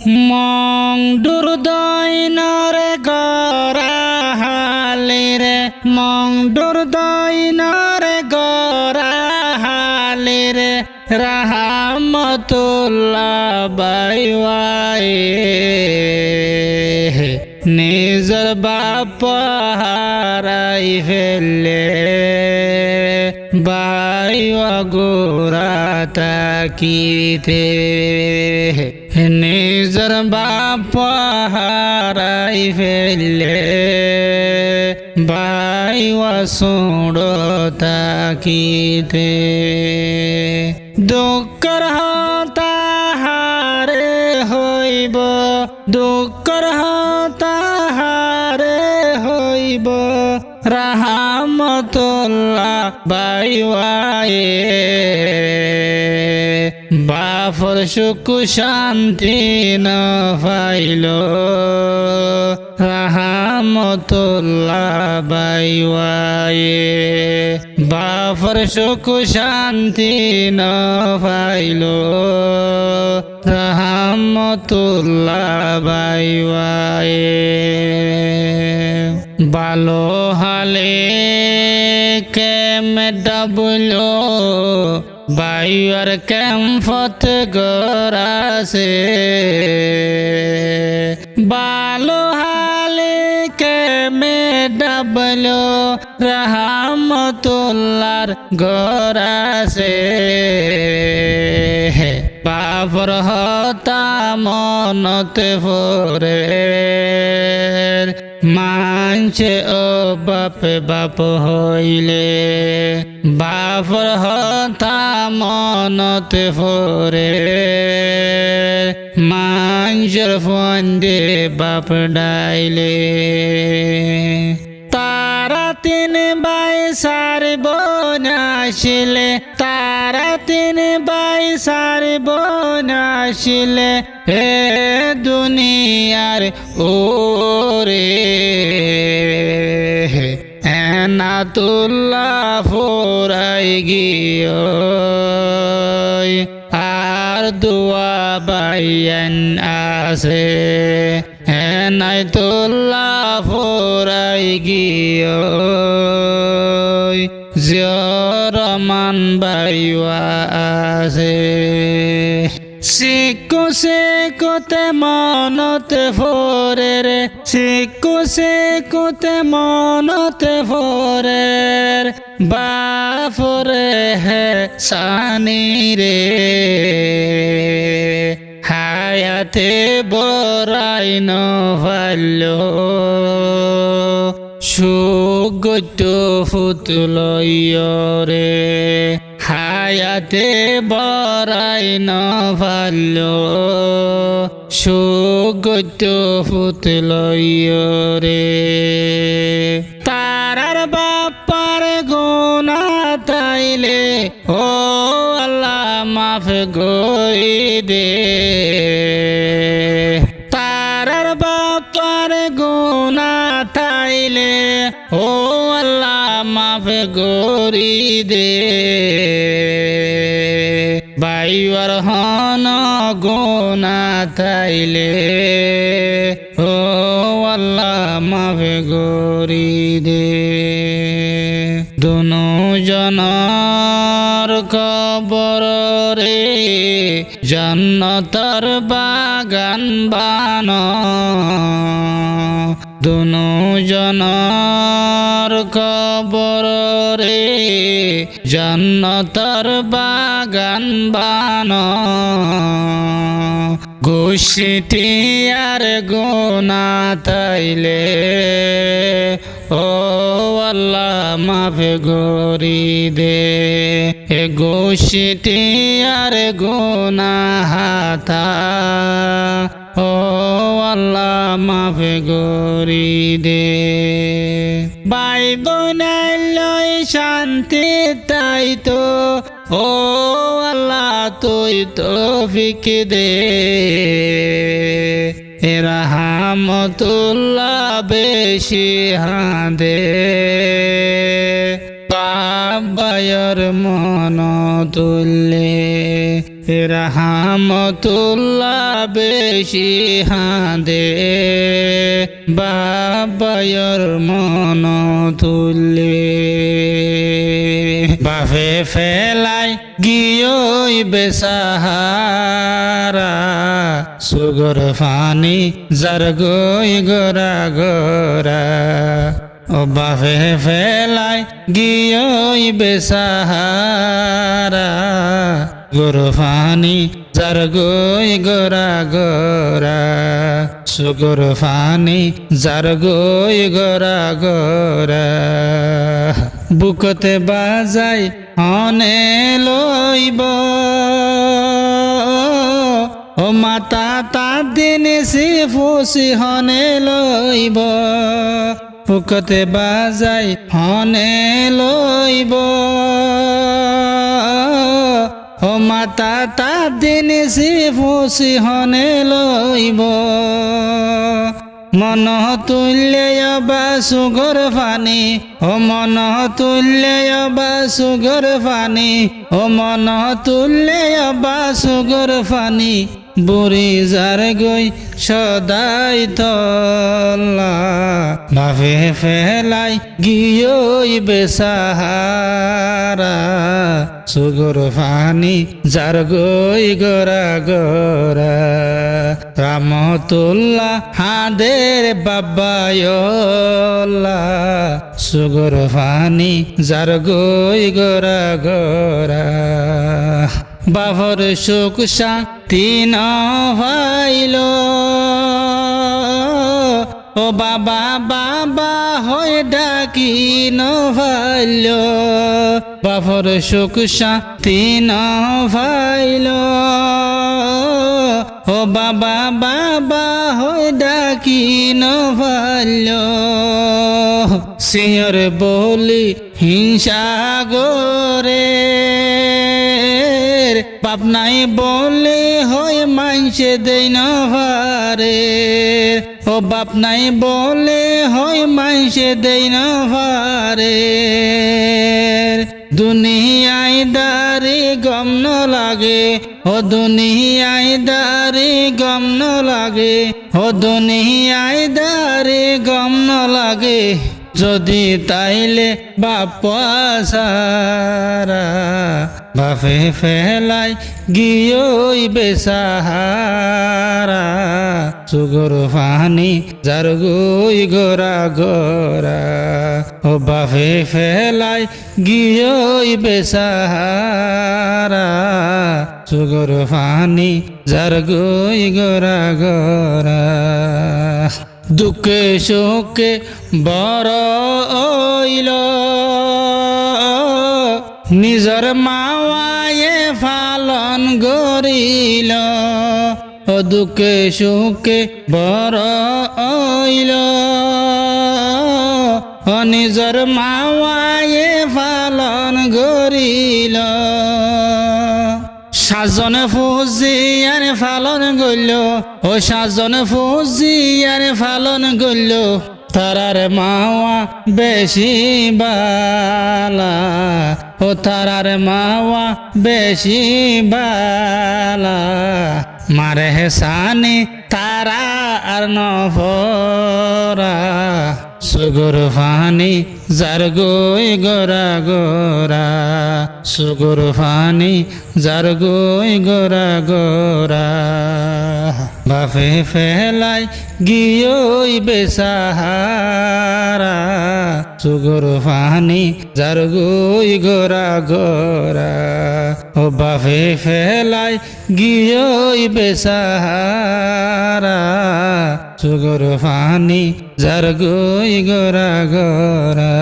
মং দুর্দয়নরে গরাহালিরে মং দুর্দয়নরে গরাহালিরে রাহমাতুল্লাহ বাইওয়াই নিজর বাপ হারাই ফেললে বাইওয়া গোরা তাকিতে নিজর বাপ হারাই ফেললে বাইওয়া সুড় তাকিতে দুঃখর হতাহারে হইব দুঃখর হতাহারে হইব রাহমাতুল্লাহ বাইওয়ায়ে বাফর সুখ শান্তি ন পাইল রাহমাতুল্লাহ বাইওয়ায়ে বাফর সুখ শান্তি ন পাইল রাহমাতুল্লাহ বাইওয়ায়ে ভালো হালে কেমে ডাবলো বাইয়ার ক্যাম্পত গরাছে ভালো হালে কেমে ডাবলো রাহমাতুল্লাহর গরাছে বাপর হতা মনতে পরে মানছে ও বাপে বাপ হইলে বাপর হতা মনতে পরে মানসের ফন্দে বাপ ডাইলে তারা তিন বাই সারিব নাশিলে তারা তিন বাই সারিব নাশিলে হে দুনিয়ার ওরে এনাতুল্লাহ ফোরাই গিয়ে আর দোয়া বাইয়ান আছে এনাতুল্লাহ ফোরাই গিয়ে জিয়রমান বাইওয়া আছে সিকু সিকুতে মনতে ফোরে রে সিকু সিকুতে মনতে ফোরে বাফরে হে সানি রে হায়াতে বরাই ন ভালো সুগত ফুতুলয়রে হায়াতে বরাই ন ভালো সুগত ফুতুলয়রে তারার বাপার গুনা তাইলে ও আল্লাহ মাফ গই দে তারার বাপার গুনা তাইলে ও আল্লাহ মাফ গরি দে বাইওয়ার হন গুনা তাইলে ও আল্লাহ মাফ গরি দে দুনো জনার কবর রে জান্নাতের বাগান বান দুনো জনার কবর রে জান্নাতের বাগান বান গোষ্ঠী আর গুনা তাইলে ও আল্লাহ মাফ গরি দে এ গোষ্ঠী আর গুনা হাতা ও আল্লাহ মাফ গরি দে ভাই বোনাই শান্তি তাই তো ও আল্লাহ তুই তৌফিক দে রাহমাতুল্লাহ বেশি হাঁদে বাবার মন তুললে রাহমাতুল্লাহ বেশি হাঁদে বাবায়র মন তুলে বাফে ফেলাই গিয়ই বেসাহারা সুগর ফানি যার গই গোরা গোরা ও বাফে ফেলাই গিয়ই বেসাহারা গুরু ফানি যার গই গোরা গোরা সুগুর ফানি যার গই গোরা গোরা বুকতে বাজাই হনে লইব ও মাতা তা দিন সি ফুসি হনে লইব বুকতে বাজাই হনে লইব ও মাতা তা দিন সি ফুসি হনে লইব মন তুল্য বা সুগর ফানি ও মন তুল্য বা সুগর ফানি ও মন তুল্য বা সুগর ফানি বুড়ি যার গই সদাই তল্লা ভাবে ফেলাই গিয়ই বেসাহারা সুগর ফানি যার গই গোরা গোরা রাহমাতুল্লাহ হাদের বাবায়ল্লা সুগর ফানি যার গই গোরা গোরা বাবর সুখ শান্তি না ভাইল ও বাবা বাবা হয়ে ডাকি ন ভাইল বাবর সুখ শান্তি না ভাইল ও বাবা বাবা হয়ে ডাকি ন ভাইল সিংহর বলি হিংসা গোরে বাপ নাই বলে হয় মাইনসে দেই না ভারে ও বাপ নাই বলে হয় মাইনসে দেই না ভারে দুনিয়ায় দারি গম ন লাগে ও দুনিয়ায় দারি গম ন লাগে ও দুনিয়ায় দারি গম ন লাগে যদি তাইলে বাপ সারা বাফে ফেলাই গিয়ই বেসাহারা সুগর ফানি যার গই গোরা গোরা ও বাফে ফেলাই গিয়ই বেসাহারা সুগর ফানি যার গই গোরা গোরা দুঃখে সুখে বড় হইল নিজর মাওয়ায়ে ফালন গরিল ও দুঃখে সুখে বড় হইল ও নিজর মাওয়ায়ে ফালন গরিল সাজনে ফুজিয়ারে ফালন গইল ও সাজনে ফুজিয়ারে ফালন গইল তারার মাওয়া বেশি বালা ও তারার মাওয়া বেশি বালা মারে হেসানি তারা আর নফরা সুগর ফানি যার গই গোরা গোরা সুগর ফানি যার গই গোরা গোরা বাফে ফেলাই গিয়ই বেসাহারা সুগর ফানি যার গই গোরা গোরা ও বাফে ফেলাই গিয়ই বেসাহারা সুগর ফানি যার গই গোরা গোরা